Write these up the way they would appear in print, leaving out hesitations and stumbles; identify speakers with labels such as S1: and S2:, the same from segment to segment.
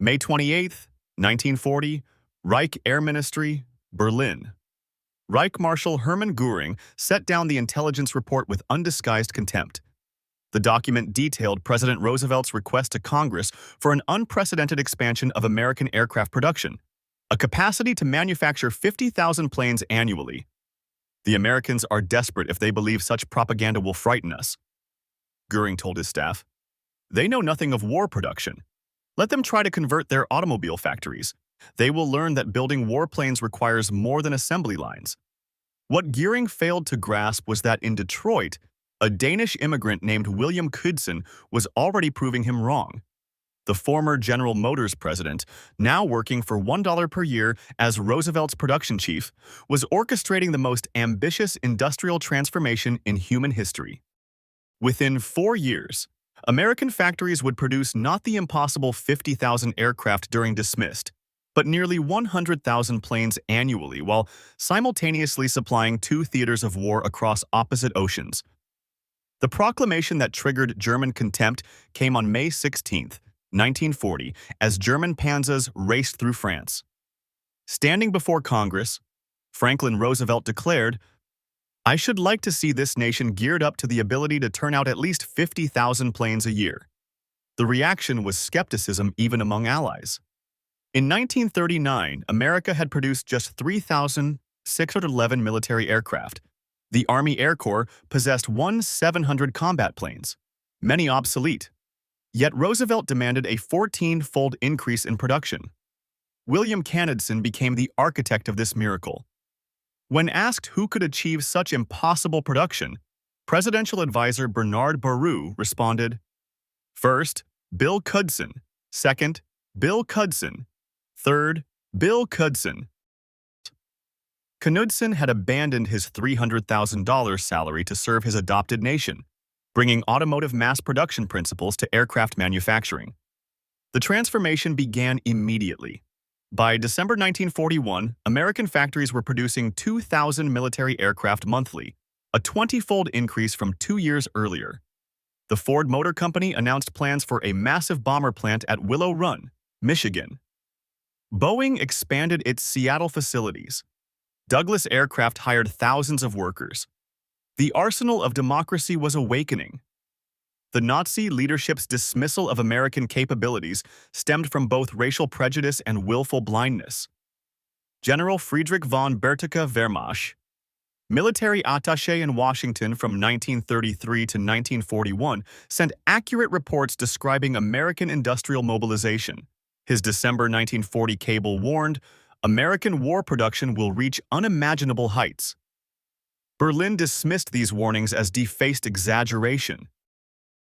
S1: May 28, 1940, Reich Air Ministry, Berlin. Reich Marshal Hermann Göring set down the intelligence report with undisguised contempt. The document detailed President Roosevelt's request to Congress for an unprecedented expansion of American aircraft production, a capacity to manufacture 50,000 planes annually. The Americans are desperate if they believe such propaganda will frighten us, Göring told his staff. They know nothing of war production. Let them try to convert their automobile factories. They will learn that building warplanes requires more than assembly lines. What Göring failed to grasp was that in Detroit, a Danish immigrant named William Knudsen was already proving him wrong. The former General Motors president, now working for $1 per year as Roosevelt's production chief, was orchestrating the most ambitious industrial transformation in human history. Within 4 years, American factories would produce not the impossible 50,000 aircraft Göring dismissed, but nearly 100,000 planes annually while simultaneously supplying 2 theaters of war across opposite oceans. The proclamation that triggered German contempt came on May 16, 1940, as German panzers raced through France. Standing before Congress, Franklin Roosevelt declared, "I should like to see this nation geared up to the ability to turn out at least 50,000 planes a year." The reaction was skepticism even among allies. In 1939, America had produced just 3,611 military aircraft. The Army Air Corps possessed 700 combat planes, many obsolete. Yet Roosevelt demanded a 14-fold increase in production. William Knudsen became the architect of this miracle. When asked who could achieve such impossible production, presidential advisor Bernard Baru responded, "First, Bill Knudsen. Second, Bill Knudsen. Third, Bill Knudsen." Knudsen had abandoned his $300,000 salary to serve his adopted nation, bringing automotive mass production principles to aircraft manufacturing. The transformation began immediately. By December 1941, American factories were producing 2,000 military aircraft monthly, a 20-fold increase from 2 years earlier. The Ford Motor Company announced plans for a massive bomber plant at Willow Run, Michigan. Boeing expanded its Seattle facilities. Douglas Aircraft hired thousands of workers. The arsenal of democracy was awakening. The Nazi leadership's dismissal of American capabilities stemmed from both racial prejudice and willful blindness. General Friedrich von Berthier Wehrmacht, military attaché in Washington from 1933 to 1941, sent accurate reports describing American industrial mobilization. His December 1940 cable warned, "American war production will reach unimaginable heights." Berlin dismissed these warnings as defaced exaggeration.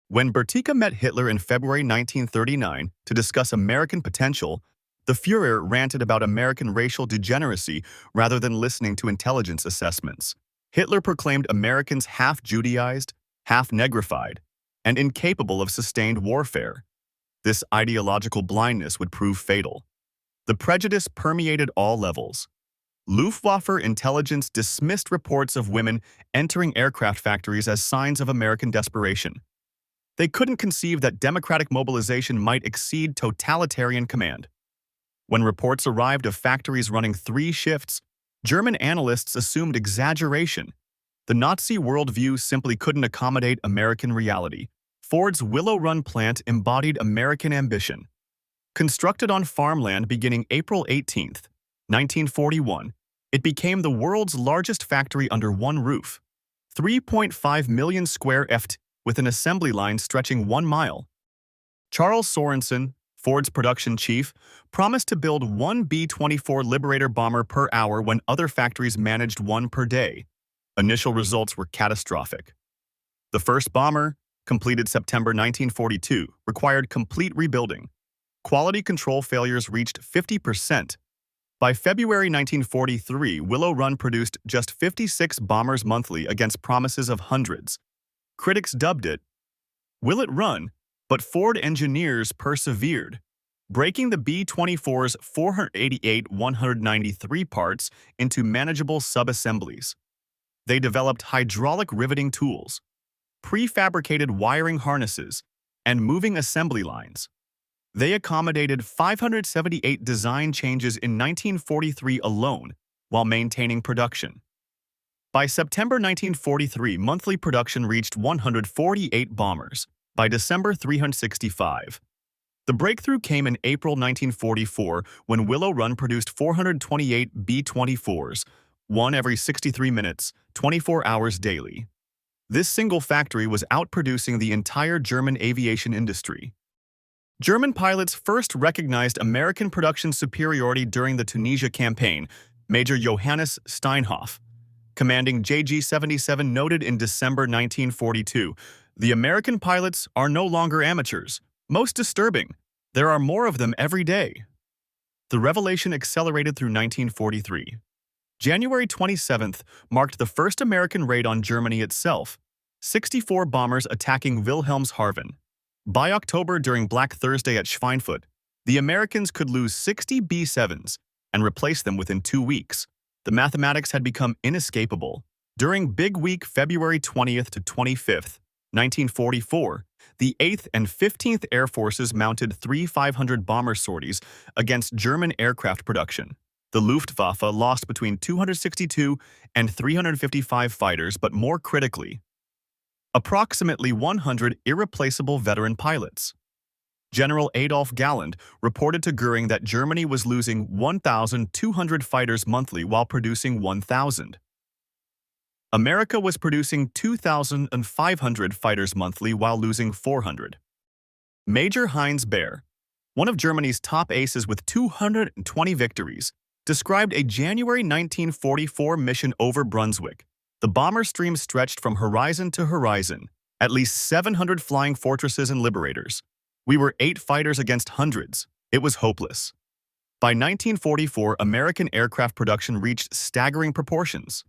S1: When Berthier met Hitler in February 1939 to discuss American potential, the Führer ranted about American racial degeneracy rather than listening to intelligence assessments. Hitler proclaimed Americans half Judaized, half negrified, and incapable of sustained warfare. This ideological blindness would prove fatal. The prejudice permeated all levels. Luftwaffe intelligence dismissed reports of women entering aircraft factories as signs of American desperation. They couldn't conceive that democratic mobilization might exceed totalitarian command. When reports arrived of factories running 3 shifts, German analysts assumed exaggeration. The Nazi worldview simply couldn't accommodate American reality. Ford's Willow Run plant embodied American ambition. Constructed on farmland beginning April 18, 1941, it became the world's largest factory under one roof. 3.5 million square ft with an assembly line stretching 1 mile. Charles Sorensen, Ford's production chief, promised to build 1 B-24 Liberator bomber per hour when other factories managed 1 per day. Initial results were catastrophic. The first bomber, completed September 1942, required complete rebuilding. Quality control failures reached 50%. By February 1943, Willow Run produced just 56 bombers monthly against promises of hundreds. Critics dubbed it, "Will it run?" But Ford engineers persevered, breaking the B-24's 488-193 parts into manageable sub-assemblies. They developed hydraulic riveting tools, prefabricated wiring harnesses, and moving assembly lines. They accommodated 578 design changes in 1943 alone while maintaining production. By September 1943, monthly production reached 148 bombers. By December, 365. The breakthrough came in April 1944 when Willow Run produced 428 B-24s, one every 63 minutes, 24 hours daily. This single factory was outproducing the entire German aviation industry. German pilots first recognized American production superiority during the Tunisia campaign. Major Johannes Steinhoff, commanding JG-77, noted in December 1942, "The American pilots are no longer amateurs. Most disturbing, there are more of them every day." The revelation accelerated through 1943. January 27th marked the first American raid on Germany itself, 64 bombers attacking Wilhelmshaven. By October, during Black Thursday at Schweinfurt, the Americans could lose 60 B-7s and replace them within 2 weeks. The mathematics had become inescapable. During Big Week, February 20th to 25th, 1944, the 8th and 15th Air Forces mounted 3 500 bomber sorties against German aircraft production. The Luftwaffe lost between 262 and 355 fighters, but more critically, approximately 100 irreplaceable veteran pilots. General Adolf Galland reported to Göring that Germany was losing 1,200 fighters monthly while producing 1,000. America was producing 2,500 fighters monthly while losing 400. Major Heinz Baer, one of Germany's top aces with 220 victories, described a January 1944 mission over Brunswick. The bomber stream stretched from horizon to horizon, at least 700 flying fortresses and liberators. We were 8 fighters against hundreds. It was hopeless. By 1944, American aircraft production reached staggering proportions.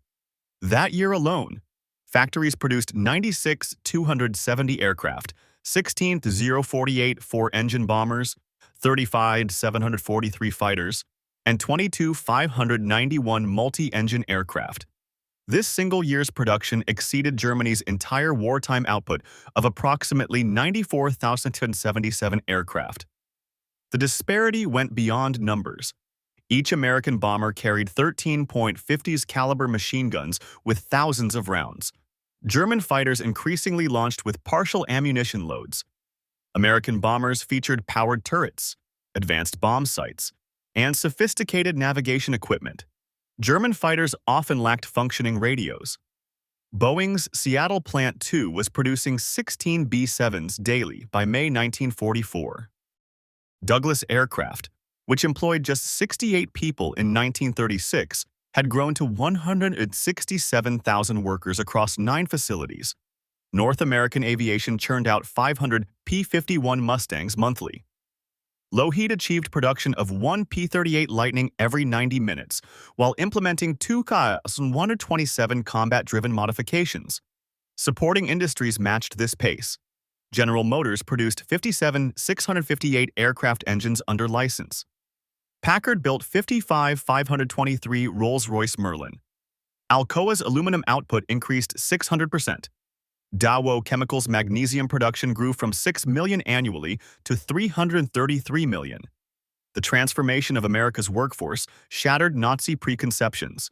S1: That year alone, factories produced 96 270 aircraft, 16 048 4-engine bombers, 35 743 fighters, and 22 591 multi-engine aircraft. This single year's production exceeded Germany's entire wartime output of approximately 94,077 aircraft. The disparity went beyond numbers. Each American bomber carried 13.50s caliber machine guns with thousands of rounds. German fighters increasingly launched with partial ammunition loads. American bombers featured powered turrets, advanced bomb sights, and sophisticated navigation equipment. German fighters often lacked functioning radios. Boeing's Seattle Plant 2 was producing 16 B-7s daily by May 1944. Douglas Aircraft, which employed just 68 people in 1936, had grown to 167,000 workers across 9 facilities. North American Aviation churned out 500 P-51 Mustangs monthly. Lockheed achieved production of 1 P-38 Lightning every 90 minutes, while implementing 2 Ka-127 combat-driven modifications. Supporting industries matched this pace. General Motors produced 57 658 aircraft engines under license. Packard built 55 523 Rolls-Royce Merlin. Alcoa's aluminum output increased 600%. Dow Chemicals' magnesium production grew from 6 million annually to 333 million. The transformation of America's workforce shattered Nazi preconceptions.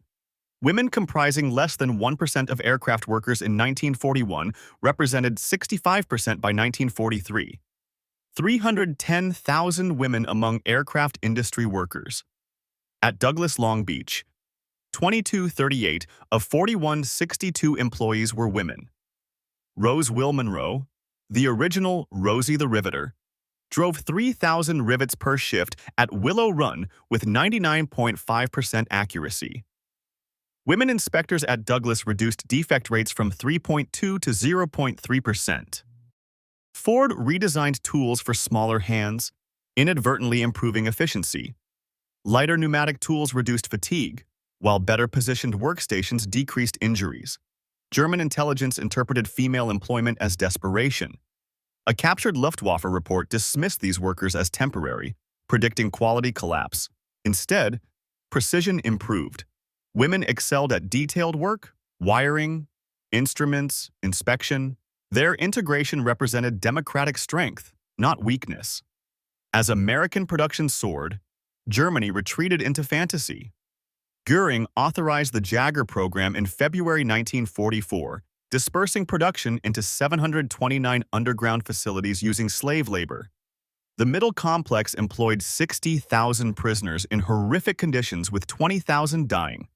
S1: Women comprising less than 1% of aircraft workers in 1941 represented 65% by 1943. 310,000 women among aircraft industry workers. At Douglas Long Beach, 2238 of 4162 employees were women. Rose Will Monroe, the original Rosie the Riveter, drove 3,000 rivets per shift at Willow Run with 99.5% accuracy. Women inspectors at Douglas reduced defect rates from 3.2 to 0.3%. Ford redesigned tools for smaller hands, inadvertently improving efficiency. Lighter pneumatic tools reduced fatigue, while better positioned workstations decreased injuries. German intelligence interpreted female employment as desperation. A captured Luftwaffe report dismissed these workers as temporary, predicting quality collapse. Instead, precision improved. Women excelled at detailed work, wiring, instruments, inspection. Their integration represented democratic strength, not weakness. As American production soared, Germany retreated into fantasy. Göring authorized the Jagger program in February 1944, dispersing production into 729 underground facilities using slave labor. The middle complex employed 60,000 prisoners in horrific conditions with 20,000 dying.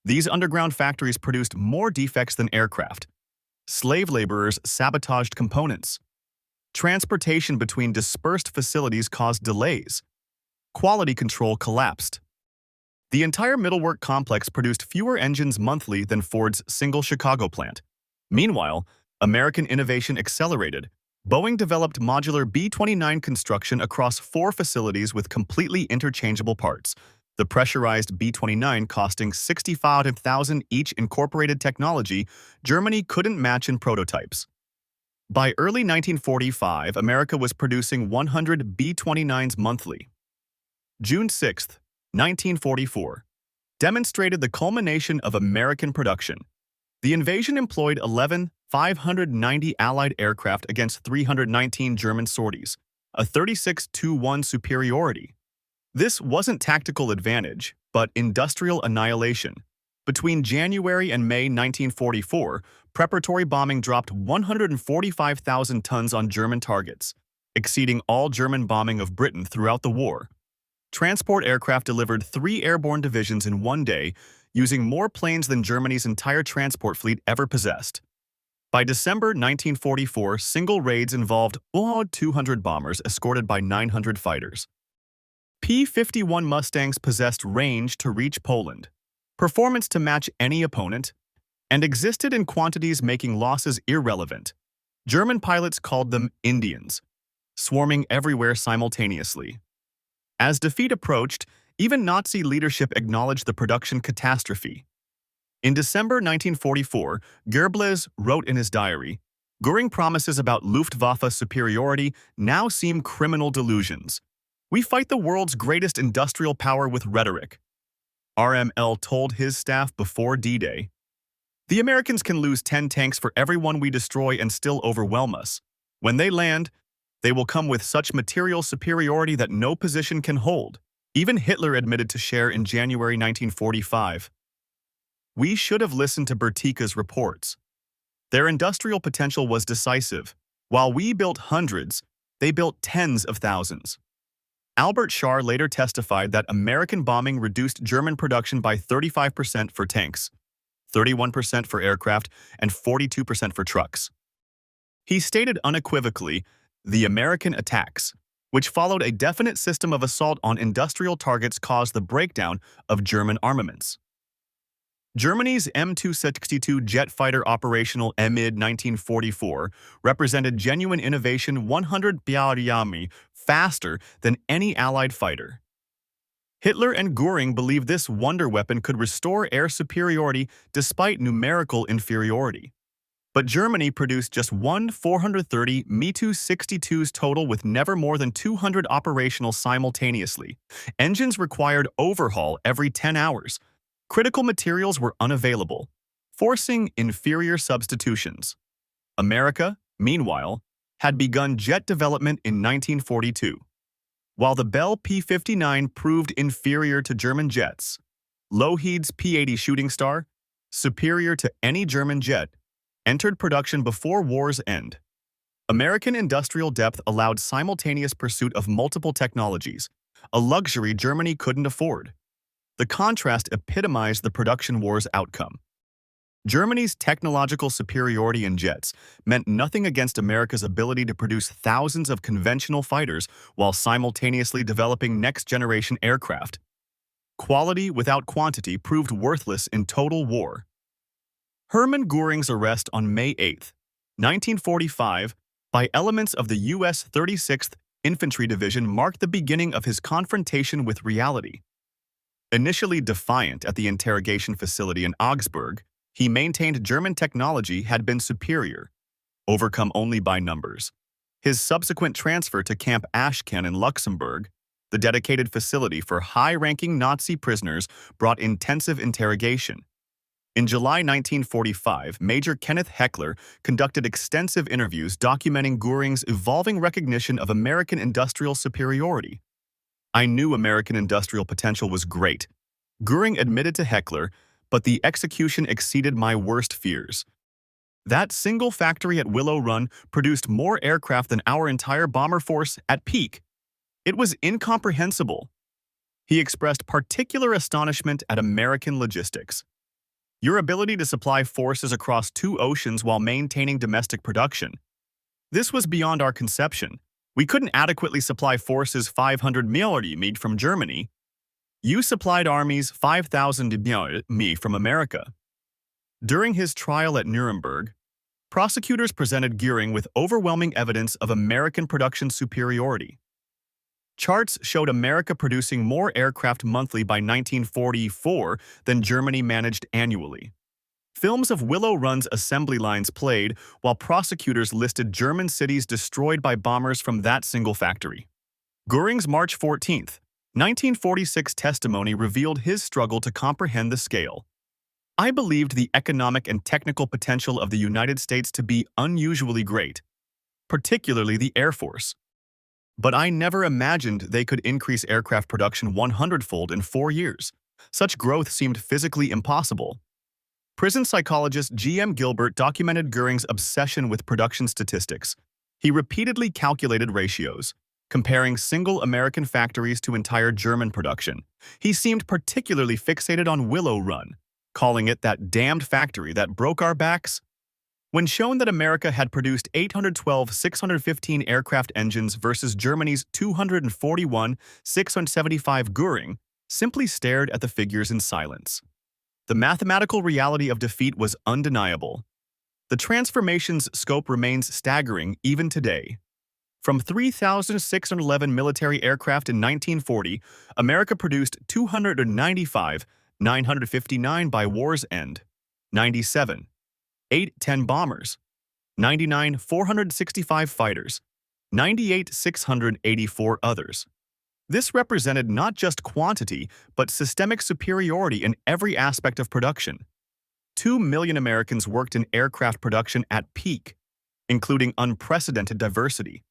S1: These underground factories produced more defects than aircraft. Slave laborers sabotaged components. Transportation between dispersed facilities caused delays. Quality control collapsed. The entire middlework complex produced fewer engines monthly than Ford's single Chicago plant. Meanwhile, American innovation accelerated. Boeing developed modular B-29 construction across 4 facilities with completely interchangeable parts. The pressurized B-29 costing $65,000 each incorporated technology Germany couldn't match in prototypes. By early 1945, America was producing 100 B-29s monthly. June 6, 1944, demonstrated the culmination of American production. The invasion employed 590 Allied aircraft against 319 German sorties, a 36-1 superiority. This wasn't tactical advantage, but industrial annihilation. Between January and May 1944, preparatory bombing dropped 145,000 tons on German targets, exceeding all German bombing of Britain throughout the war. Transport aircraft delivered 3 airborne divisions in one day, using more planes than Germany's entire transport fleet ever possessed. By December 1944, single raids involved 200 bombers escorted by 900 fighters. P-51 Mustangs possessed range to reach Poland, performance to match any opponent, and existed in quantities making losses irrelevant. German pilots called them Indians, swarming everywhere simultaneously. As defeat approached, even Nazi leadership acknowledged the production catastrophe. In December 1944, Goebbels wrote in his diary, "Göring promises about Luftwaffe superiority now seem criminal delusions. We fight the world's greatest industrial power with rhetoric." RML told his staff before D-Day, "The Americans can lose 10 tanks for every one we destroy and still overwhelm us. When they land, they will come with such material superiority that no position can hold." Even Hitler admitted to share in January 1945. We should have listened to Bertika's reports. Their industrial potential was decisive. While we built hundreds, they built tens of thousands. Albert Schar later testified that American bombing reduced German production by 35% for tanks, 31% for aircraft, and 42% for trucks. He stated unequivocally, "The American attacks, which followed a definite system of assault on industrial targets, caused the breakdown of German armaments." Germany's M262 jet fighter operational mid-1944 represented genuine innovation 100 bpm faster than any Allied fighter. Hitler and Göring believed this wonder weapon could restore air superiority despite numerical inferiority. But Germany produced just 430 Mi-262s total, with never more than 200 operational simultaneously. Engines required overhaul every 10 hours. Critical materials were unavailable, forcing inferior substitutions. America, meanwhile, had begun jet development in 1942. While the Bell P-59 proved inferior to German jets, Lockheed's P-80 Shooting Star, superior to any German jet, entered production before war's end. American industrial depth allowed simultaneous pursuit of multiple technologies, a luxury Germany couldn't afford. The contrast epitomized the production war's outcome. Germany's technological superiority in jets meant nothing against America's ability to produce thousands of conventional fighters while simultaneously developing next-generation aircraft. Quality without quantity proved worthless in total war. Hermann Göring's arrest on May 8, 1945, by elements of the U.S. 36th Infantry Division marked the beginning of his confrontation with reality. Initially defiant at the interrogation facility in Augsburg, he maintained German technology had been superior, overcome only by numbers. His subsequent transfer to Camp Ashcan in Luxembourg, the dedicated facility for high-ranking Nazi prisoners, brought intensive interrogation. In July 1945, Major Kenneth Heckler conducted extensive interviews documenting Göring's evolving recognition of American industrial superiority. "I knew American industrial potential was great," Göring admitted to Heckler, "but the execution exceeded my worst fears. That single factory at Willow Run produced more aircraft than our entire bomber force at peak. It was incomprehensible." He expressed particular astonishment at American logistics. "Your ability to supply forces across two oceans while maintaining domestic production. This was beyond our conception. We couldn't adequately supply forces 500 mi from Germany. You supplied armies 5,000 mi from America." During his trial at Nuremberg, prosecutors presented Göring with overwhelming evidence of American production superiority. Charts showed America producing more aircraft monthly by 1944 than Germany managed annually. Films of Willow Run's assembly lines played while prosecutors listed German cities destroyed by bombers from that single factory. Göring's March 14, 1946 testimony revealed his struggle to comprehend the scale. "I believed the economic and technical potential of the United States to be unusually great, particularly the Air Force. But I never imagined they could increase aircraft production 100-fold in 4 years. Such growth seemed physically impossible." Prison psychologist G.M. Gilbert documented Göring's obsession with production statistics. He repeatedly calculated ratios, comparing single American factories to entire German production. He seemed particularly fixated on Willow Run, calling it "that damned factory that broke our backs." When shown that America had produced 812 615 aircraft engines versus Germany's 241 675, Göring simply stared at the figures in silence. The mathematical reality of defeat was undeniable. The transformation's scope remains staggering even today. From 3,611 military aircraft in 1940, America produced 295, 959 by war's end, 97, 810 bombers, 99 465 fighters, 98 684 others. This represented not just quantity, but systemic superiority in every aspect of production. 2 million Americans worked in aircraft production at peak, including unprecedented diversity.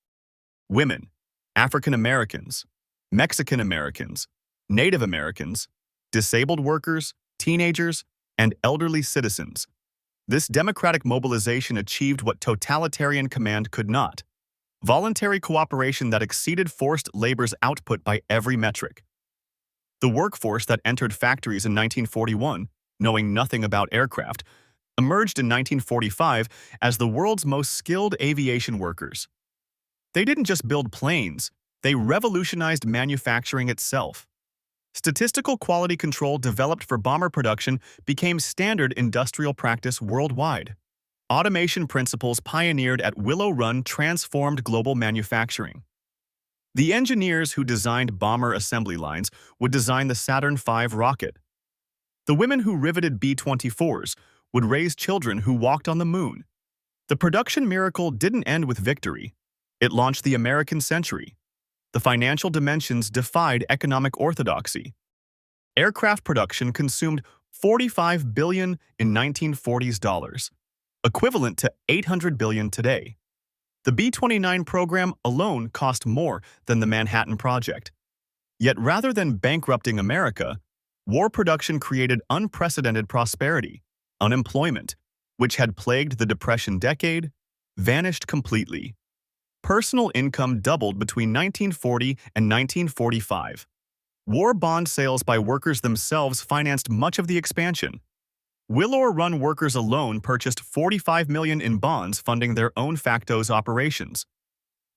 S1: Women, African Americans, Mexican Americans, Native Americans, disabled workers, teenagers, and elderly citizens. This democratic mobilization achieved what totalitarian command could not: voluntary cooperation that exceeded forced labor's output by every metric. The workforce that entered factories in 1941, knowing nothing about aircraft, emerged in 1945 as the world's most skilled aviation workers. They didn't just build planes, they revolutionized manufacturing itself. Statistical quality control developed for bomber production became standard industrial practice worldwide. Automation principles pioneered at Willow Run transformed global manufacturing. The engineers who designed bomber assembly lines would design the Saturn V rocket. The women who riveted B-24s would raise children who walked on the moon. The production miracle didn't end with victory. It launched the American century. The financial dimensions defied economic orthodoxy. Aircraft production consumed $45 billion in 1940s dollars, equivalent to $800 billion today. The B-29 program alone cost more than the Manhattan Project. Yet rather than bankrupting America, war production created unprecedented prosperity. Unemployment, which had plagued the Depression decade, vanished completely. Personal income doubled between 1940 and 1945. War bond sales by workers themselves financed much of the expansion. Willow Run workers alone purchased $45 million in bonds funding their own factos operations.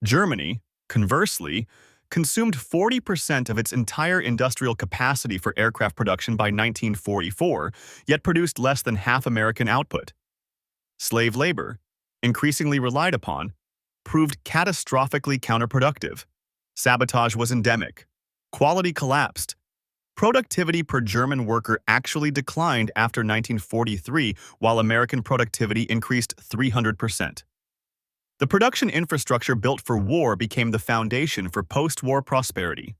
S1: Germany, conversely, consumed 40% of its entire industrial capacity for aircraft production by 1944, yet produced less than half American output. Slave labor, increasingly relied upon, proved catastrophically counterproductive. Sabotage was endemic. Quality collapsed. Productivity per German worker actually declined after 1943, while American productivity increased 300%. The production infrastructure built for war became the foundation for post-war prosperity.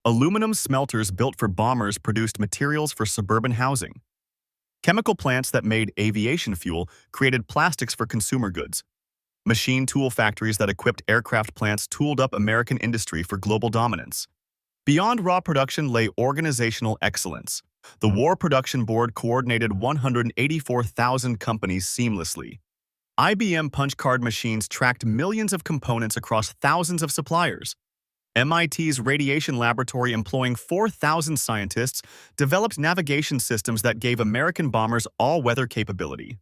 S1: Aluminum smelters built for bombers produced materials for suburban housing. Chemical plants that made aviation fuel created plastics for consumer goods. Machine tool factories that equipped aircraft plants tooled up American industry for global dominance. Beyond raw production lay organizational excellence. The War Production Board coordinated 184,000 companies seamlessly. IBM punch card machines tracked millions of components across thousands of suppliers. MIT's radiation laboratory, employing 4,000 scientists, developed navigation systems that gave American bombers all-weather capability.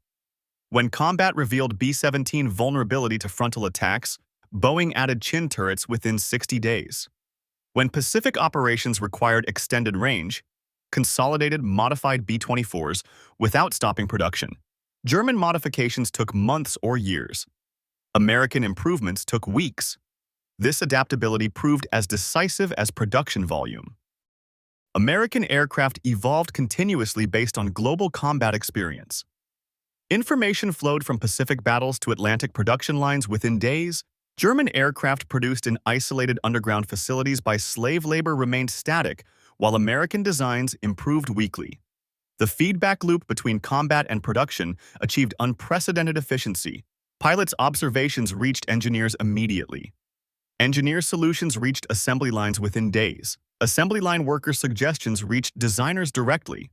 S1: When combat revealed B-17 vulnerability to frontal attacks, Boeing added chin turrets within 60 days. When Pacific operations required extended range, consolidated modified B-24s without stopping production. German modifications took months or years. American improvements took weeks. This adaptability proved as decisive as production volume. American aircraft evolved continuously based on global combat experience. Information flowed from Pacific battles to Atlantic production lines within days. German aircraft produced in isolated underground facilities by slave labor remained static, while American designs improved weekly. The feedback loop between combat and production achieved unprecedented efficiency. Pilots' observations reached engineers immediately. Engineer solutions reached assembly lines within days. Assembly line workers' suggestions reached designers directly.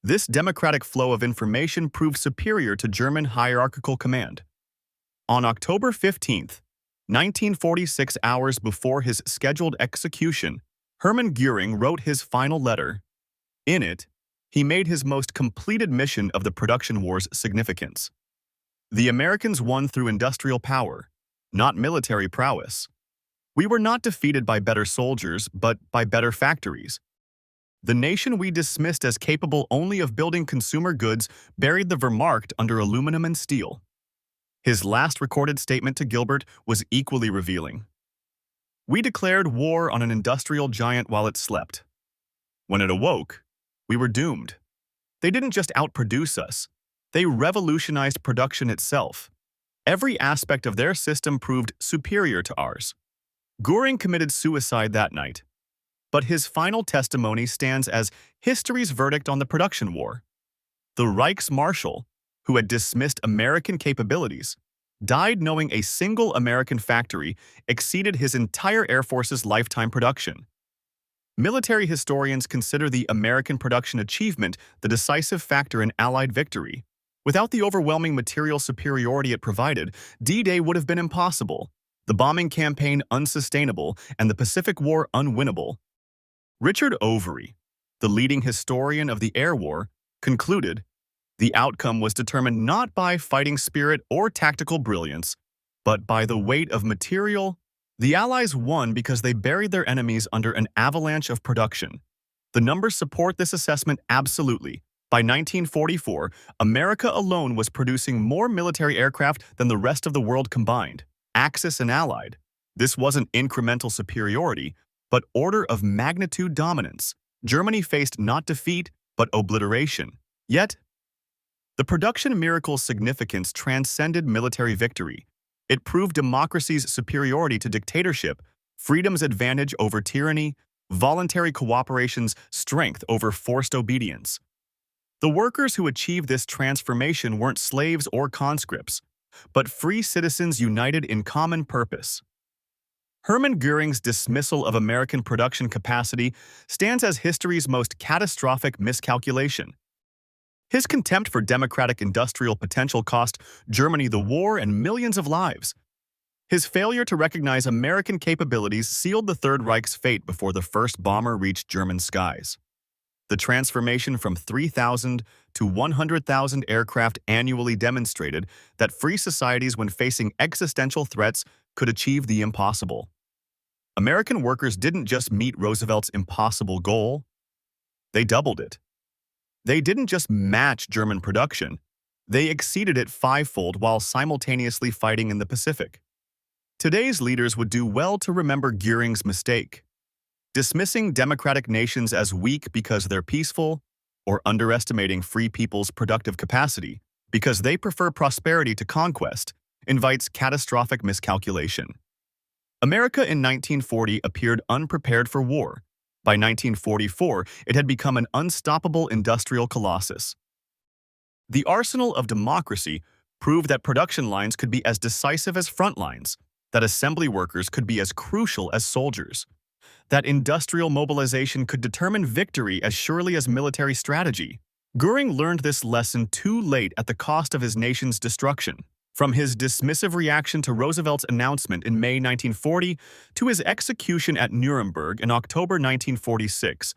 S1: This democratic flow of information proved superior to German hierarchical command. On October 15, 1946, hours before his scheduled execution, Hermann Göring wrote his final letter. In it, he made his most complete admission of the production war's significance. The Americans won through industrial power, not military prowess. We were not defeated by better soldiers, but by better factories. The nation we dismissed as capable only of building consumer goods buried the Wehrmacht under aluminum and steel. His last recorded statement to Gilbert was equally revealing. We declared war on an industrial giant while it slept. When it awoke, we were doomed. They didn't just outproduce us, they revolutionized production itself. Every aspect of their system proved superior to ours. Göring committed suicide that night, but his final testimony stands as history's verdict on the production war. The Reichsmarschall, who had dismissed American capabilities, died knowing a single American factory exceeded his entire Air Force's lifetime production. Military historians consider the American production achievement the decisive factor in Allied victory. Without the overwhelming material superiority it provided, D-Day would have been impossible, the bombing campaign unsustainable, and the Pacific War unwinnable. Richard Overy, the leading historian of the Air War, concluded, the outcome was determined not by fighting spirit or tactical brilliance, but by the weight of material. The Allies won because they buried their enemies under an avalanche of production. The numbers support this assessment absolutely. By 1944, America alone was producing more military aircraft than the rest of the world combined, Axis and Allied. This wasn't incremental superiority, but order of magnitude dominance. Germany faced not defeat, but obliteration. Yet, the production miracle's significance transcended military victory. It proved democracy's superiority to dictatorship, freedom's advantage over tyranny, voluntary cooperation's strength over forced obedience. The workers who achieved this transformation weren't slaves or conscripts, but free citizens united in common purpose. Hermann Göring's dismissal of American production capacity stands as history's most catastrophic miscalculation. His contempt for democratic industrial potential cost Germany the war and millions of lives. His failure to recognize American capabilities sealed the Third Reich's fate before the first bomber reached German skies. The transformation from 3,000 to 100,000 aircraft annually demonstrated that free societies, when facing existential threats, could achieve the impossible. American workers didn't just meet Roosevelt's impossible goal, they doubled it. They didn't just match German production, they exceeded it fivefold while simultaneously fighting in the Pacific. Today's leaders would do well to remember Göring's mistake. Dismissing democratic nations as weak because they're peaceful, or underestimating free people's productive capacity because they prefer prosperity to conquest, invites catastrophic miscalculation. America in 1940 appeared unprepared for war. By 1944, it had become an unstoppable industrial colossus. The arsenal of democracy proved that production lines could be as decisive as front lines, that assembly workers could be as crucial as soldiers, that industrial mobilization could determine victory as surely as military strategy. Göring learned this lesson too late at the cost of his nation's destruction. From his dismissive reaction to Roosevelt's announcement in May 1940 to his execution at Nuremberg in October 1946,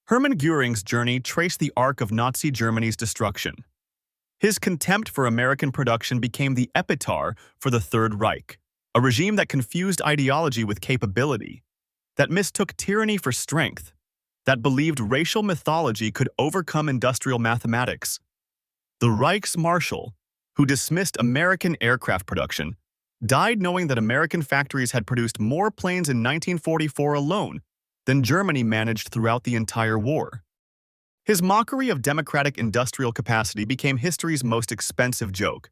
S1: Hermann Göring's journey traced the arc of Nazi Germany's destruction. His contempt for American production became the epitaph for the Third Reich, a regime that confused ideology with capability, that mistook tyranny for strength, that believed racial mythology could overcome industrial mathematics. The Reichsmarshal, who dismissed American aircraft production, died knowing that American factories had produced more planes in 1944 alone than Germany managed throughout the entire war. His mockery of democratic industrial capacity became history's most expensive joke.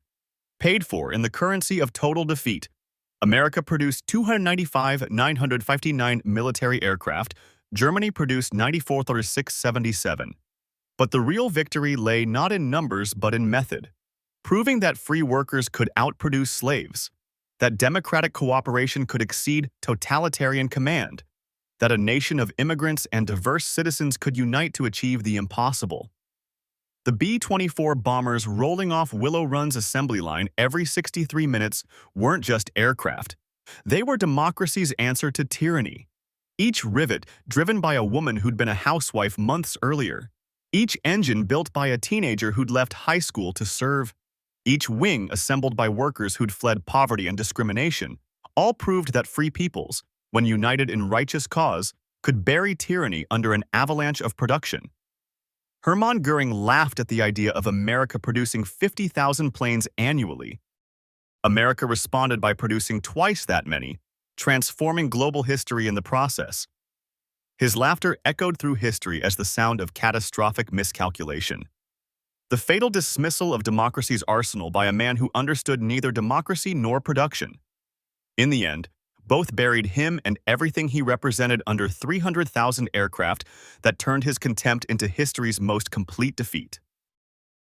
S1: Paid for in the currency of total defeat, America produced 295,959 military aircraft, Germany produced 94,677. But the real victory lay not in numbers but in method, proving that free workers could outproduce slaves, that democratic cooperation could exceed totalitarian command, that a nation of immigrants and diverse citizens could unite to achieve the impossible. The B-24 bombers rolling off Willow Run's assembly line every 63 minutes weren't just aircraft. They were democracy's answer to tyranny. Each rivet driven by a woman who'd been a housewife months earlier. Each engine built by a teenager who'd left high school to serve. Each wing assembled by workers who'd fled poverty and discrimination, all proved that free peoples, when united in righteous cause, could bury tyranny under an avalanche of production. Hermann Göring laughed at the idea of America producing 50,000 planes annually. America responded by producing twice that many, transforming global history in the process. His laughter echoed through history as the sound of catastrophic miscalculation. The fatal dismissal of democracy's arsenal by a man who understood neither democracy nor production. In the end, both buried him and everything he represented under 300,000 aircraft that turned his contempt into history's most complete defeat.